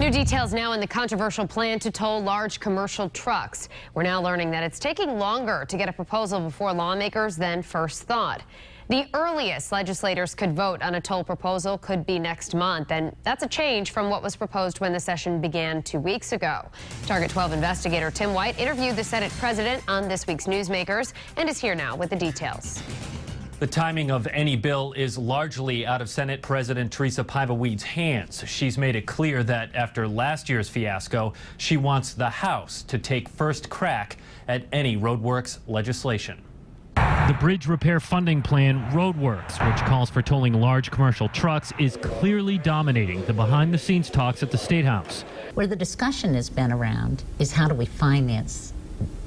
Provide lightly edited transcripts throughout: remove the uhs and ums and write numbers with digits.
New details now in the controversial plan to toll large commercial trucks. We're now learning that it's taking longer to get a proposal before lawmakers than first thought. The earliest legislators could vote on a toll proposal could be next month, and that's a change from what was proposed when the session began 2 weeks ago. Target 12 investigator Tim White interviewed the Senate president on this week's Newsmakers and is here now with the details. The timing of any bill is largely out of Senate President Teresa Paiva-Weed's hands. She's made it clear that after last year's fiasco, she wants the House to take first crack at any RhodeWorks legislation. The bridge repair funding plan, RhodeWorks, which calls for tolling large commercial trucks, is clearly dominating the behind-the-scenes talks at the State House. Where the discussion has been around is how do we finance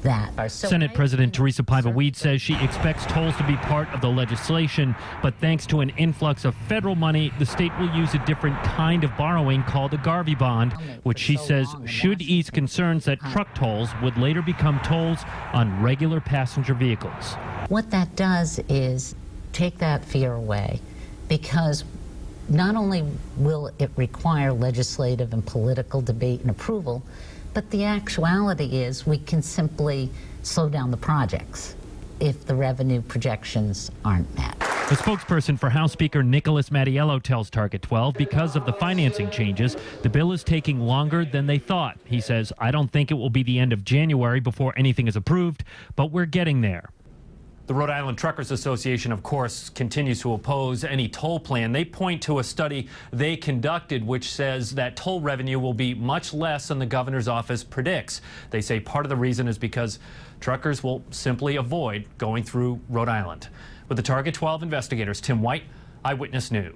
that. Senate President Teresa Paiva-Weed says she expects tolls to be part of the legislation, but thanks to an influx of federal money, the state will use a different kind of borrowing called a Garvey bond, which she says should ease concerns that truck tolls would later become tolls on regular passenger vehicles. What that does is take that fear away, because not only will it require legislative and political debate and approval, but the actuality is we can simply slow down the projects if the revenue projections aren't met. The spokesperson for House Speaker Nicholas Mattiello tells Target 12 because of the financing changes, the bill is taking longer than they thought. He says, "I don't think it will be the end of January before anything is approved, but we're getting there." The Rhode Island Truckers Association, of course, continues to oppose any toll plan. They point to a study they conducted which says that toll revenue will be much less than the governor's office predicts. They say part of the reason is because truckers will simply avoid going through Rhode Island. With the Target 12 investigators, Tim White, Eyewitness News.